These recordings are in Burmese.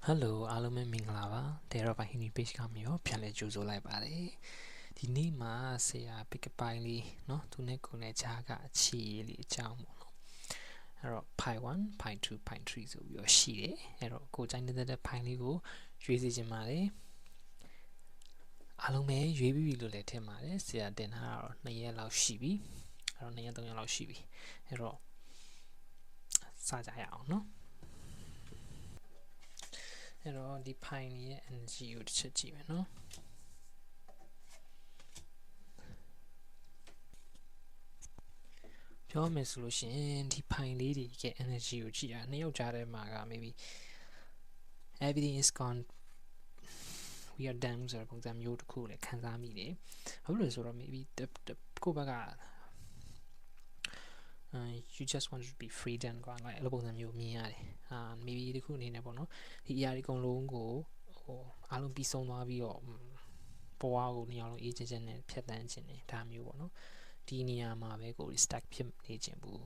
Hello အားလုံးပဲမင်္ဂလာပါ Dero by Hini page ကမျိုးပြန်လဲကြိုဆိုလိုက်ပါတယ်ဒီနေ့မှာဆရာ pick up ပိုင်းလေးเนาะသူနဲ့ကိုယ်နဲ့ခြားကအခြေရေးလေးအကြောင်းပေါ့နော်အဲ့တော့ pi 1 pi 2 pi 3ဆိုပြီးတော့ရှိတယ်အဲ့တော့ကိုယ်ကြိုက်နေတဲ့ pi လေးကိုရွေးစီခြင်းပါတယ်အားလုံးပဲရွေးပြီးပြီလို့လည်းထင်ပါတယ်ဆရာတင်ထားတော့2ရက်လောက်ရှိပြီအဲ့တော့2ရက်3ရက်လောက်ရှိပြီအဲ့တော့စကြရအောင်เนาะအဲ့တော့ဒီ pi ရဲ့ energy ကိုတစ်ချက်ကြည့်မယ်เนาะပြောမယ်ဆိုလို့ရှိရင်ဒီ pi လေးတွေရဲ့ energy ကိုကြည့်ရနှစ်ယောက်ကြားထဲမှာက maybe everything is gone we are done ဆိုတဲ့ပုံစံမျိုးတစ်ခုလည်းခံစားမိတယ်ဘာလို့လဲဆိုတော့ maybe ကိုယ့်ဘက်ကyou just want to be freedom ကွာlike အဲ့လိုပုံစံမျိုးမြင်ရတယ်maybe ဒီခုအနေနဲ့ပေါ့နော်ဒီအရာဒီအကုန်လုံးကိုဟိုအားလုံးပြီးဆုံးသွားပြီးတော့ဘဝကိုနှစ်ယောက်လုံးအေးချမ်းချမ်းနဲ့ဖြတ်သန်းခြင်းတယ်ဒါမျိုးပေါ့နော်ဒီနေရာမှာပဲကို stack ဖြစ်နေခြင်းဘူး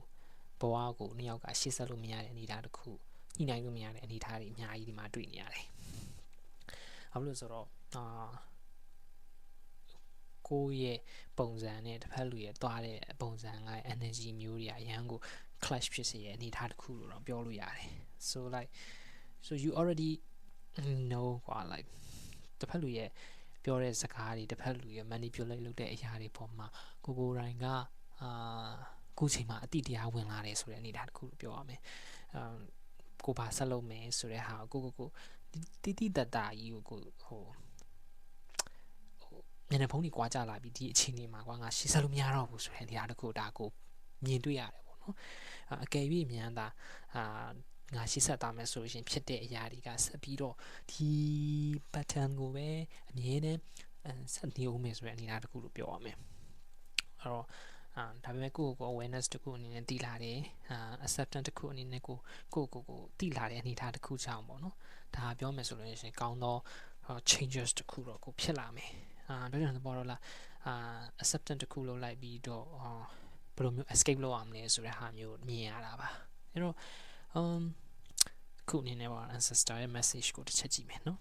ဘဝကိုနှစ်ယောက်ကရှေ့ဆက်လို့မရတဲ့အနေအထားတစ်ခုညှိနှိုင်းလို့မရတဲ့အနေအထားတွေအများကြီးဒီမှာတွေ့နေရတယ်ဘာလို့လဲဆိုတော့ကိုယ့်ရဲ့ပုံစံနဲ့တစ်ဖက်လူရဲ့တွားတဲ့ပုံစံက energy မျိုးတွေအရန်ကို clash ဖြစ်စေရဲ့အနေအထားတစ်ခုလို့တော့ပြောလို့ရတယ် so you already know ကွာ like တစ်ဖက်လူရဲ့ပြောတဲ့စကားတွေတစ်ဖက်လူရဲ့ manipulate လုပ်တဲ့အရာတွေပေါ်မှာကိုယ်တိုင်ကခုချိန်မှာအတိတရားဝင်လာတယ်ဆိုတဲ့အနေအထားတစ်ခုလို့ပြောရမယ်ကိုဘာဆက်လုပ်မယ်ဆိုတဲ့ဟာကိုတိတတ်တာကြီးကိုဟိုမျက်နှာဖုံးကြီးကွာကြလာပြီးဒီအချိန်လေးမှာကွာငါရှေ့ဆက်လို့မရတော့ဘူးဆိုတဲ့နေရာတစ်ခုဒါကိုမြင်တွေ့ရတယ်ပေါ့နော်အကယ်၍မြန်တာငါရှေ့ဆက်သွားမယ်ဆိုလို့ရှိရင်ဖြစ်တဲ့အရာတွေကဆက်ပြီးတော့ဒီ pattern ကိုပဲအမြဲတမ်းဆက်နေအောင်မယ်ဆိုတဲ့အနေအထားတစ်ခုလို့ပြောရမယ်အဲ့တော့ဒါပေမဲ့ကိုယ့်ကို awareness တစ်ခုအနေနဲ့တည်လာတယ် acceptance တစ်ခုအနေနဲ့ကိုတည်လာတဲ့အနေအထားတစ်ခုကြောင့်ပေါ့နော်ဒါပြောမယ်ဆိုလို့ရှိရင်ကောင်းသော changes တစ်ခုတော့ကိုဖြစ်လာမယ်ပြောချင်တဲ့ဘောတော့လားacceptance တစ်ခုလုပ်လိုက်ပြီးတော့ဘယ်လိုမျိုး escape လုပ်အောင်လဲဆိုတဲ့ဟာမျိုးမြင်ရတာပါအဲ့တော့ခုအနေနဲ့ပေါ့ ancestor ရဲ့ message ကိုတစ်ချက်ကြည့်မယ်နော်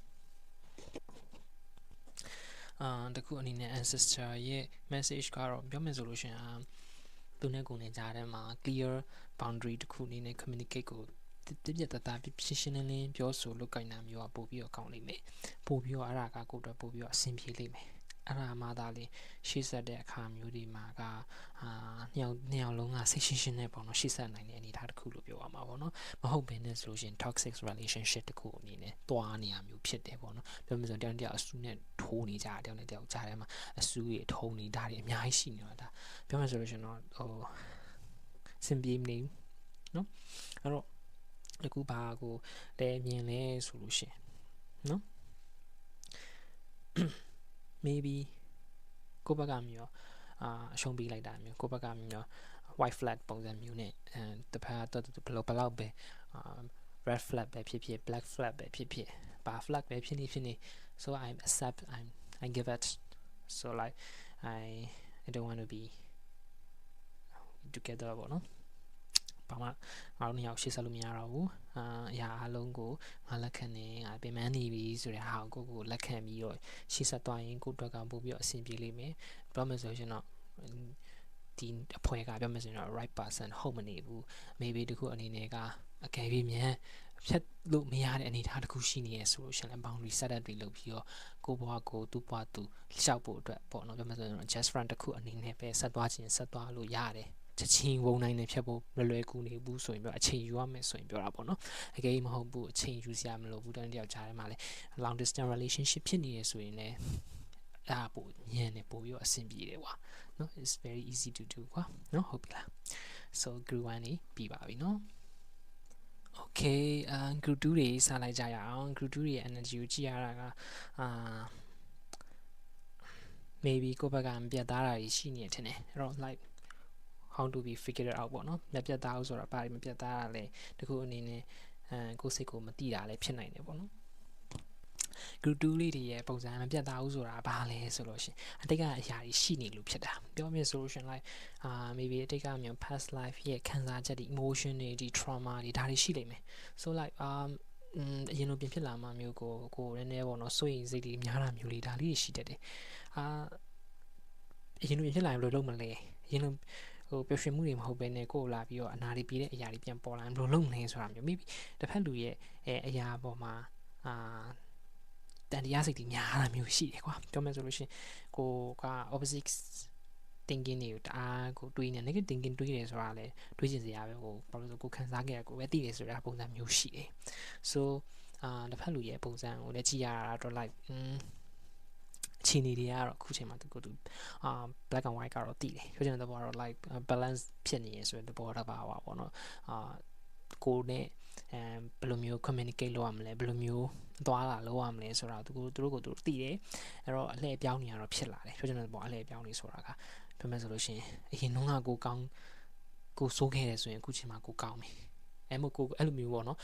တခုအနေနဲ့ ancestor ရဲ့ message ကတော့ပြောမယ်ဆိုလို့ရှိရင်သူနဲ့ကိုယ်နဲ့ကြားထဲမှာ clear boundary တခုအနေနဲ့ communicate ကိုပြပြတသားရှင်းရှင်းလင်းလင်းပြောဆိုလုပ်ကိုင်တာမျိုးကပို့ပြီးတော့ကောင်းလိမ့်မယ်ပို့ပြီးတော့အဲ့ဒါကကိုယ်တော့ပို့ပြီးတော့အဆင်ပြေလိမ့်မယ်အဲ့ဒါမှသာလေရှေ့ဆက်တဲ့အခါမျိုးဒီမှာကနှစ်ယောက်လုံးကစိတ်ရှင်းရှင်းနဲ့ပေါ့နော်ရှေ့ဆက်နိုင်တဲ့အနေအထားတစ်ခုလို့ပြောရမှာပေါ့နော်မဟုတ်ဘဲနဲ့ဆိုလို့ရှိရင် toxic relationship တစ်ခုအနေနဲ့တွားနေရမျိုးဖြစ်တယ်ပေါ့နော်ပြောမှဆိုတယောက်အဆူနဲ့ထိုးနေကြတယ်တယောက်နဲ့တယောက်ကြားထဲမှာအဆူတွေထုံးနေတာတွေအများကြီးရှိနေတာဒါပြောမှဆိုလို့ရှိရင်တော့ဟိုစင်ပြေမနေဘူးနော်အဲ့တော့အခုဘာကိုလဲမြင်လဲဆိုလို့ရှိရင်နော် maybe ကိုဘက်ကမျိုးအရှုံးပေးလိုက်တာမျိုးကိုဘက်ကမျိုး white flag ပုံစံမျိုးနဲ့တဖက်တော့ဘလောက်ပဲ red flag ပဲဖြစ်ဖြစ် black flag ပဲဖြစ်ဖြစ်ဘာ flag ပဲဖြစ်နေ so I accept I give it so like I don't want to be together ပေါ့နော်ဘာမှငါတို့နှစ်ယောက်ရှေ့ဆက်လို့မရတော့ဘူးအရာအလုံးကိုငါလက်ခံနေငါပြင်ပန်းနေပြီဆိုတဲ့ဟာကိုလက်ခံပြီးတော့ရှေ့ဆက်သွားရင်ကိုယ့်အတွက်ကပို့ပြီးတော့အဆင်ပြေလိမ့်မယ်ပြောမယ်ဆိုရင်တော့ဒီအဖွဲကပြောမယ်ဆိုရင်တော့ right person ဟုတ်မနေဘူး maybe တခုအနေနဲ့ကအကယ်၍မြန်ဖြတ်လို့မရတဲ့အနေအထားတစ်ခုရှိနေရဆိုလို့ရှိရင် boundary set up တွေလုပ်ပြီးတော့ကိုဘွားကိုသူ့ဘွားသူလျှောက်ဖို့အတွက်ပေါ့နော်ပြောမယ်ဆိုရင် just friend တစ်ခုအနေနဲ့ပဲဆက်သွားခြင်းဆက်သွားလို့ရတယ်ချက်ချင်းဝုံနိုင်နေဖြတ်ဖို့လွယ်ကူနေဘူးဆိုရင်ပြောအချိန်ယူရမယ်ဆိုရင်ပြောတာပေါ့နော်အကယ်မဟုတ်ဘူးအချိန်ယူစရာမလိုဘူးတန်းတယောက်ကြားထဲမှာလဲ long distance relationship ဖြစ်နေရဆိုရင်လည်းအဲ့ပိုညံ့နေပိုပြီးတော့အဆင်ပြေတယ်ကွာနော် it's very easy to do ကွာနော်ဟုတ်ပြီလား so group 1နေပြီးပါပြီနော် okay group 2တွေစလိုက်ကြရအောင် group 2တွေရဲ့ energy ကိုကြည့်ရတာကmaybe ကိုယ့်ဘက်ကမပြတ်သားတာရှိနေတယ်ထင်တယ်အဲ့တော့ like how to be figure it out ပေါ့နော်မပြတ်သားဘူးဆိုတာဘာမပြတ်သားတာလဲတခုအနေနဲ့ကိုယ်စိတ်ကိုမတိတာလည်းဖြစ်နိုင်တယ်ပေါ့နော် group 2လေးတွေရဲ့ပုံစံမပြတ်သားဘူးဆိုတာဘာလဲဆိုလို့ရှိရင်အတိတ်ကအရာတွေရှိနေလို့ဖြစ်တာပြောမယ်ဆိုလို့ရှိရင် like maybe အတိတ်ကမျိုး past life ရဲ့ခံစားချက်တွေ emotion တွေဒီ trauma တွေဒါတွေရှိလိမ့်မယ် so like အရင်လိုပြင်ဖြစ်လာမှမျိုးကိုနည်းနည်းပေါ့နော်စိုးရိမ်စိတ်တွေများတာမျိုးလေးဒါလေးရှိတတ်တယ်အရင်လိုပြင်ဖြစ်လာရင်ဘယ်လိုလုပ်မလဲအရင်လိုဟိုပျော်ရွှင်မှုတွေမဟုတ်ဘဲနဲ့ကိုယ်လာပြီးတော့အနာတွေပြီးတဲ့အရာတွေပြန်ပေါ်လာရင်ဘယ်လိုလုပ်မလဲဆိုတာမျိုး maybe တစ်ဖက်လူရဲ့အရာပေါ်မှာတန်တရားစိတ်တွေများတာမျိုးရှိတယ်ကွာပြောမယ်ဆိုလို့ရှိရင်ကိုက opposite thinking တွေကိုတအားကိုတွေးနေ negative thinking တွေးတယ်ဆိုတာလည်းတွေးချင်စရာပဲဘာလို့ဆိုကိုခံစားခဲ့ရကိုပဲသိတယ်ဆိုတာပုံစံမျိုးရှိတယ် so တစ်ဖက်လူရဲ့ပုံစံကိုလည်းကြည့်ရတာတော့ like အချိန်တွေကတော့အခုချိန်မှာသူ black and white ကတော့တည်တယ်ပြောချင်တဲ့ဘောကတော့ like balance ဖြစ်နေရဆိုတဲ့ဘောတော့ပါပေါ့နော်ကိုနဲ့ဘယ်လိုမျိုး communicate လုပ်ရမလဲဘယ်လိုမျိုးသွားလာလုပ်ရမလဲဆိုတာသူတို့ကိုတည်တယ်အဲ့တော့အလှည့်ပြောင်းနေရတော့ဖြစ်လာတယ်ပြောချင်တဲ့ဘောအလှည့်ပြောင်းနေဆိုတာကပြောမယ်ဆိုလို့ရှိရင်အရင်တော့ကိုကောင်းကိုစိုးခဲ့တယ်ဆိုရင်အခုချိန်မှာကိုကောင်းပြီအဲ့မို့ကိုအဲ့လိုမျိုးပေါ့နော်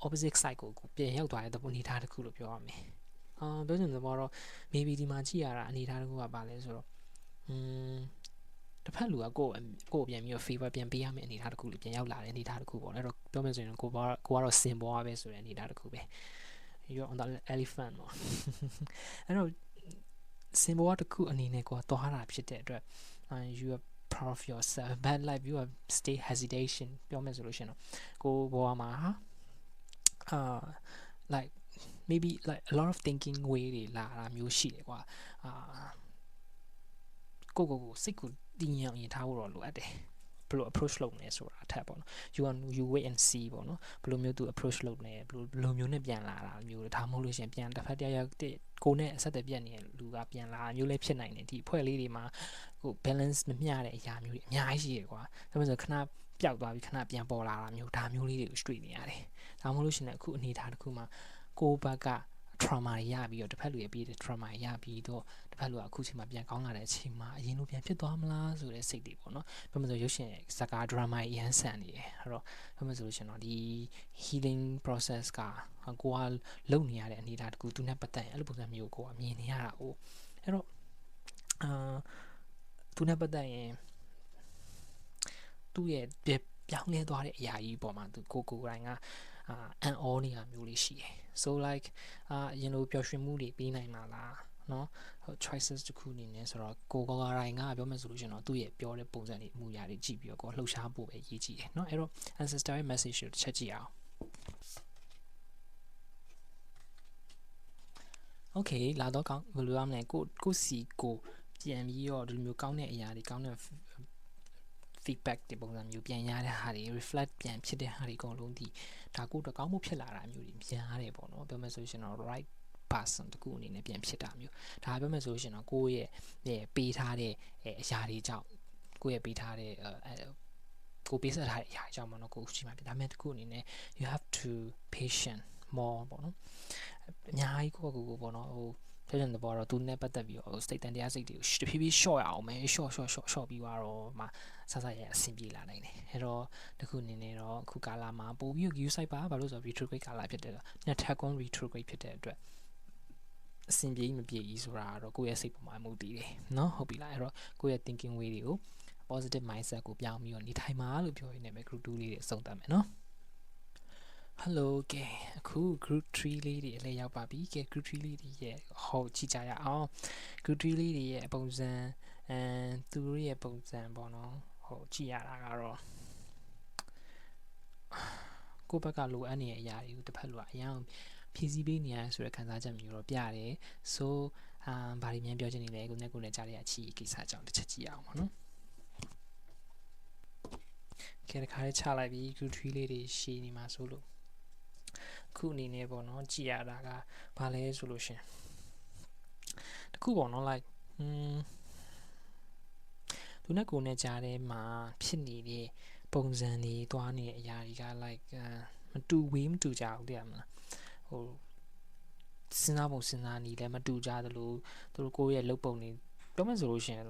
opposite side ကိုပြန်ရောက်သွားတဲ့သဘောအနေထားတစ်ခုလို့ပြောရမယ်ပြောချင်တဲ့ဘောတော့ maybe ဒီမှာကြည့်ရတာအနေထားတစ်ခုကပါလဲဆိုတော့တစ်ဖက်လူကကိုပြန်ပြီးတော့ favor ပြန်ပေးရမယ့်အနေထားတစ်ခုလို့ပြန်ရောက်လာတဲ့အနေထားတစ်ခုပေါ့အဲ့တော့ပြောမယ်ဆိုရင်ကိုကတော့စင်ပေါ်ပဲဆိုတဲ့အနေထားတစ်ခုပဲ you're on the elephant ပေါ့အဲ့တော့စင်ပေါ်တစ်ခုအနေနဲ့ကိုသွားတာဖြစ်တဲ့အတွက် you are proud of yourself but like you have stay hesitation ပြောမယ်ဆိုလို့ရှိရင်တော့ကိုဘောမှာlike maybe like a lot of thinking way တွေလာတာမျိုးရှိတယ်ကွာကိုစိတ်ကိုတည်ငြိမ်အောင်ထားဖို့တော့လိုအပ်တယ်ဘယ်လို approach လုပ်လဲဆိုတာအထက်ပေါ့နော် you wait and see ပေါ့နော်ဘယ်လိုမျိုးသူ approach လုပ်လဲဘယ်လိုမျိုးနဲ့ပြန်လာတာမျိုးဒါမှမဟုတ်လို့ရှင်ပြန်တစ်ဖက်တစ်ယောက်ကိုနဲ့အဆက်အသွယ်ပြတ်နေတဲ့လူကပြန်လာမျိုးလည်းဖြစ်နိုင်တယ်ဒီအဖွဲ့လေးတွေမှာဟို balance မမျှတဲ့အရာမျိုးတွေအများကြီးရှိတယ်ကွာဒါပေမဲ့ခဏပျောက်သွားပြီးခဏပြန်ပေါ်လာတာမျိုးဒါမျိုးလေးတွေကို straight နေရတယ်ဒါမှမဟုတ်လို့ရှင်လည်းအခုအနေထားတစ်ခုမှာကိုဘက်က trauma ရပြီးတော့တစ်ဖက်လူရဲ့ပြီးတဲ့ trauma ရပြီးတော့တစ်ဖက်လူကအခုချိန်မှာပြန်ကောင်းလာတဲ့အချိန်မှာအရင်လိုပြန်ဖြစ်သွားမလားဆိုတဲ့စိတ်တွေပေါ့နော်ပြောမှဆိုရုပ်ရှင်ဇာတ်ကား drama ရမ်းဆန်နေတယ်အဲ့တော့ပြောမှဆိုလို့ရှင်တော့ဒီ healing process ကကိုကလုပ်နေရတဲ့အနေအထားတကူသူနဲ့ပတ်သက်ရင်အဲ့လိုပုံစံမျိုးကိုမြင်နေရတာ哦အဲ့တော့သူနဲ့ပတ်သက်ရင်သူ့ရဲ့ပြောင်းလဲသွားတဲ့အရာကြီးပေါ်မှာသူကိုယ်တိုင်ကအန်အောနေတာမျိုးလေးရှိတယ် so like ရင်လိုပျော်ရွှင်မှုတွေပြီးနိုင်မှာလားเนาะ choices တခုအနေနဲ့ဆိုတော့ကိုရိုင်းကပြောမယ်ဆိုလို့ရှိရင်တော့သူ့ရဲ့ပြောတဲ့ပုံစံတွေအမှုရာတွေကြည့်ပြီးတော့ကိုလှုပ်ရှားဖို့ပဲရေးကြည့်တယ်เนาะအဲ့တော့ ancestor ရဲ့ message ကိုတစ်ချက်ကြည့်အောင် okay လာတော့ကောင်းဘယ်လိုရမလဲကိုစီကိုပြန်ပြီးတော့ဒီလိုမျိုးကောင်းတဲ့အရာတွေကောင်းတဲ့feedback တွေပုံစံမျိုးပြန်ရတဲ့ဟာတွေ reflect ပြန်ဖြစ်တဲ့ဟာတွေအကုန်လုံးဒီဒါကိုတော့ကောင်းမှုဖြစ်လာတာမျိုးတွေများတယ်ပေါ့နော်ပြောမယ်ဆိုရှင်တော့ right person တကူအနေနဲ့ပြန်ဖြစ်တာမျိုးဒါပြောမယ်ဆိုရှင်တော့ကိုယ့်ရဲ့ပေးထားတဲ့အရာတွေကြောင့်ကိုယ့်ရဲ့ပေးထားတဲ့ကိုပေးဆက်ထားတဲ့အရာတွေကြောင့်ပေါ့နော်ကိုရှိမှဖြစ်ဒါမဲ့တကူအနေနဲ့ you have to patient more ပေါ့နော်အများကြီးကိုပေါ့နော်ဟိုပြောချင်တဲ့ဘောတော့သူနဲ့ပတ်သက်ပြီးတော့စိတ်တန်တရားစိတ်တွေကိုတဖြည်းဖြည်း short ရအောင်မယ် short ပြီးတော့မှဆဆရအဆင်ပြေလာနိုင်တယ်အဲ့တော့တခုအနေနဲ့တော့အခုကာလာမှာပို့ပြီး view site ပါဘာလို့ဆိုတော့ retrograde ကာလာဖြစ်တယ်ညထက်ကွန် retrograde ဖြစ်တဲ့အတွက်အဆင်ပြေမပြေကြီးဆိုတာတော့ကိုယ့်ရဲ့စိတ်ပေါ်မှာမူတည်တယ်เนาะဟုတ်ပြီလားအဲ့တော့ကိုယ့်ရဲ့ thinking way တွေကို positive mindset ကိုပြောင်းပြီးတော့နေထိုင်ပါလို့ပြောရင်းနဲ့ပဲ group 2လေးတွေအဆုံးသတ်မယ်เนาะhello ကဲအခု group 3လေးတွေအလဲရောက်ပါပြီကဲ group 3လေးတွေရဲ့ဟောကြည့်ကြရအောင် group 3လေးတွေရဲ့ပုံစံသူတို့ရဲ့ပုံစံပေါ့နော်ဟောကြည့်ရတာကတော့ကိုယ့်ဘက်ကလိုအပ်နေတဲ့အရာတွေကိုတစ်ဖက်လူကအရင်ဖြည့်ဆည်းပေးနေရဆိုတဲ့ခံစားချက်မျိုးတော့ပြရတယ် so ဘာတွေများပြောချင်နေလဲကိုနဲ့ကြားရတဲ့အချီကိစ္စကြောင့်တစ်ချက်ကြည့်အောင်ပေါ့နော်ကဲတခါလေးချလိုက်ပြီး group 3လေးတွေရှည်နေမှာဆိုလို့ခုအနေနဲ့ပေါ့နော်ကြည့်ရတာကဘာလဲဆိုလို့ရှင်တခုပေါ့နော် like သူနဲ့ကိုနဲ့ကြားထဲမှာဖြစ်နေတဲ့ပုံစံတွေတွားနေတဲ့အရာတွေက like မတူကြဘူးသိရမလားဟိုစဉ်းစားပုံစဉ်းစားနေလည်းမတူကြသလိုသူတို့ကိုယ့်ရဲ့လုပ်ပုံတွေပြောမှဆိုလို့ရှင်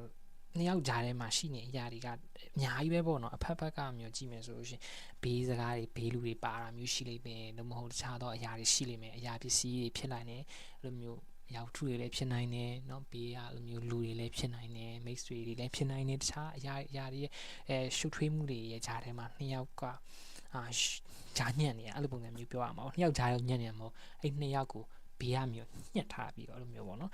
နှစ်ယောက်ကြားထဲမှာရှိနေအရာတွေကအများကြီးပဲပေါ့နော်အဖက်ဖက်ကမျိုးကြည့်မယ်ဆိုလို့ရှင်ဘေးစကားတွေဘေးလူတွေပါတာမျိုးရှိလိမ့်မယ်လို့မဟုတ်တခြားသောအရာတွေရှိလိမ့်မယ်အရာပစ္စည်းတွေဖြစ်နိုင်တယ်အဲ့လိုမျိုးရောက်ထုတွေလည်းဖြစ်နိုင်တယ်เนาะဘေးကအဲ့လိုမျိုးလူတွေလည်းဖြစ်နိုင်တယ်မိတ်ဆွေတွေလည်းဖြစ်နိုင်တယ်တခြားအရာတွေရဲ့ရှုပ်ထွေးမှုတွေရဲ့ကြားထဲမှာနှစ်ယောက်က ဂျာညံ့နေအဲ့လိုပုံစံမျိုးပြောရမှာပေါ့နှစ်ယောက်ဂျာတော့ညံ့နေမှာပေါ့အဲ့နှစ်ယောက်ကိုဘေးကမျိုးညှက်ထားပြီးတော့အဲ့လိုမျိုးပေါ့နော်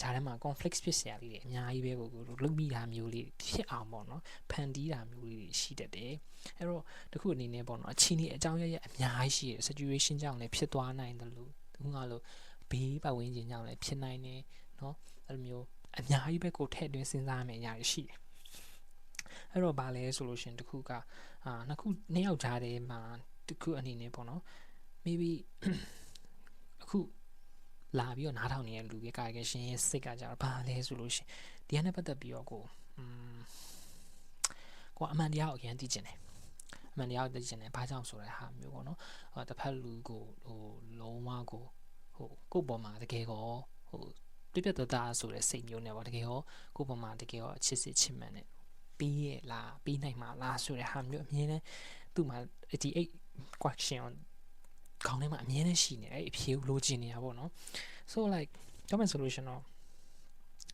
ဂျာထဲမှာ conflict ဖြစ်เสียလေးတွေအများကြီးပဲကိုလုပ်မိတာမျိုးလေးဖြစ်အောင်ပေါ့နော်ဖန်တီးတာမျိုးလေးရှိတတ်တယ်အဲ့တော့တခုအနေနဲ့ပေါ့နော်အချင်းကြီးအကြောင်းရရအများကြီးရှိတယ် situation ကြောင့်လည်းဖြစ်သွားနိုင်တယ်လို့သူကလို့ဘေးပတ်ဝန်းကျင်ကြောင့်လည်းဖြစ်နိုင်တယ်နော်အဲ့လိုမျိုးအများကြီးပဲကိုထည့်သွင်းစဉ်းစားမယ်အရာရှိတယ်အဲ့တော့ဗာလဲဆိုလို့ရှင်တခုကနှစ်ယောက်ကြားထဲမှာတခုအနေနဲ့ပေါ့နော် maybe အခုလာပြီးတော့နားထောင်နေတဲ့လူရဲ့ကာယကရှင်ရဲ့စိတ်ကကြတော့ဗာလဲဆိုလို့ရှင်ဒီကနေ့ပတ်သက်ပြီးတော့ကိုအမှန်တရားကိုအရင်သိကျင်တယ်အမှန်တရားကိုသိကျင်တယ်ဘာကြောင့်ဆိုတဲ့ဟာမျိုးပေါ့နော်တစ်ဖက်လူကိုလုံးဝကိုကိုယ့်ပေါ်မှာတကယ်ကောပြပြတသားဆိုတဲ့စိတ်မျိုးနဲ့ပေါ့တကယ်ရောကိုယ့်ပေါ်မှာတကယ်ရောအချစ်စစ်ချစ်မှန်နဲ့ပြီးရဲ့လားပြီးနိုင်မှာလားဆိုတဲ့ဟာမျိုးအမြင်နဲ့သူ့မှာဒီ question ခေါင်းထဲမှာအမြင်နဲ့ရှိနေအဲ့အဖြေကိုလိုချင်နေတာပေါ့နော် so like comment solution တော့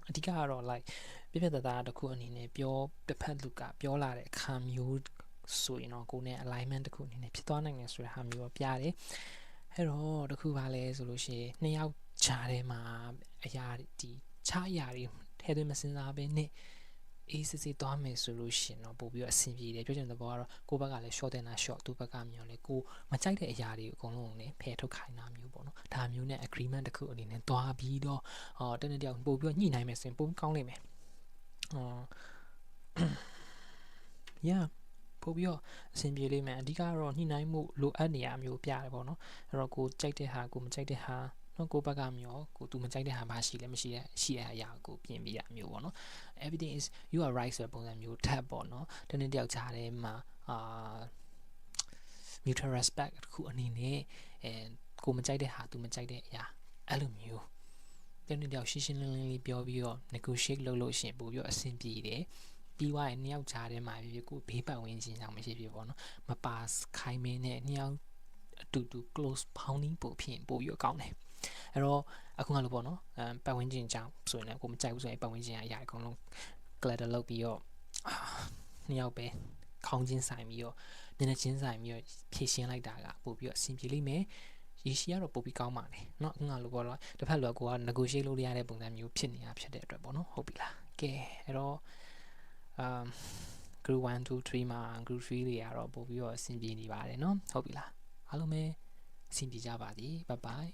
အဓိကကတော့ like ပြပြတသားတစ်ခုအနေနဲ့ပြောတစ်ဖက်လူကပြောလာတဲ့အခါမျိုးဆိုရင်တော့ကိုယ်နဲ့ alignment တစ်ခုအနေနဲ့ဖြစ်သွားနိုင်တယ်ဆိုတဲ့ဟာမျိုးတော့ပြတယ်အဲ့တော့တခုပါလဲဆိုလို့ရှိရင်နှစ်ယောက်ခြားထဲမှာအရာဒီခြားအရာတွေထဲသွင်းမစင်စားဘဲနဲ့အေးစစ်စစ်သွားမယ်ဆိုလို့ရှင်တော့ပို့ပြီးတော့အဆင်ပြေတယ်ပြောချင်တဲ့ဘောကတော့ကိုယ့်ဘက်ကလည်း short တင်တာ short သူ့ဘက်ကမျိုးလည်းကိုမကြိုက်တဲ့အရာတွေအကုန်လုံးနဲ့ဖယ်ထုတ်ခိုင်းတာမျိုးပေါ့နော်ဒါမျိုးနဲ့ agreement တစ်ခုအနေနဲ့သွားပြီးတော့တနေ့တယောက်ပို့ပြီးတော့ညှိနှိုင်းမယ်ဆိုရင်ပိုကောင်းလိမ့်မယ်yeah ပို့ပြီးတော့အဆင်ပြေလိမ့်မယ်အဓိကတော့ညှိနှိုင်းမှုလိုအပ်နေရမျိုးပြတယ်ပေါ့နော်အဲ့တော့ကိုကြိုက်တဲ့ဟာကိုမကြိုက်တဲ့ဟာနော်ကိုဘက်ကမျိုးကိုသူမကြိုက်တဲ့ဟာမရှိလဲမရှိတဲ့အရာကိုပြင်ပြီးရမျိုးပေါ့နော် everything is you are right ဆိုတဲ့ပုံစံမျိုးထပ်ပေါ့နော်တနေ့တယောက်ကြားထဲမှာmutual respect တခုအနေနဲ့ကိုမကြိုက်တဲ့ဟာသူမကြိုက်တဲ့အရာအဲ့လိုမျိုးတနေ့တယောက်ရှင်းရှင်းလင်းလင်းလေးပြောပြီးတော့ negotiate လုပ်လို့ရှိရင်ပို့ပြီးတော့အဆင်ပြေတယ်ပြီးွားရင်နှစ်ယောက်ကြားထဲမှာဖြစ်ကိုဘေးပတ်ဝန်းကျင်ကြောင့်မရှိဖြစ်ပေါ့နော်မပါခိုင်းမင်းနဲ့နှစ်ယောက်အတူတူ close bounding ပို့ဖြစ်ပို့ပြီးတော့ကောင်းတယ်အဲ့တော့အခုကလို့ပေါ့နော်ပတ်ဝန်းကျင်ကြောင့်ဆိုရင်လည်းကိုမကြိုက်ဘူးဆိုရင်ပတ်ဝန်းကျင်အရာအကုန်လုံး glitter လုပ်ပြီးတော့နှစ်ယောက်ပဲခေါင်းချင်းဆိုင်ပြီးတော့မျက်နှာချင်းဆိုင်ပြီးတော့ဖြည့်ရှင်းလိုက်တာကပို့ပြီးတော့အဆင်ပြေလိမ့်မယ်ရေရှည်ကတော့ပို့ပြီးကောင်းပါလေเนาะအခုကလို့ပေါ့နော်တစ်ဖက်လူကကိုက negotiate လုပ်ရတဲ့ပုံစံမျိုးဖြစ်နေတာဖြစ်တဲ့အတွက်ပေါ့နော်ဟုတ်ပြီလားကဲအဲ့တော့group 1 2 3မှာ group 3တွေကတော့ပို့ပြီးတော့အဆင်ပြေနေပါတယ်เนาะဟုတ်ပြီလားအားလုံးပဲအဆင်ပြေကြပါသည် bye bye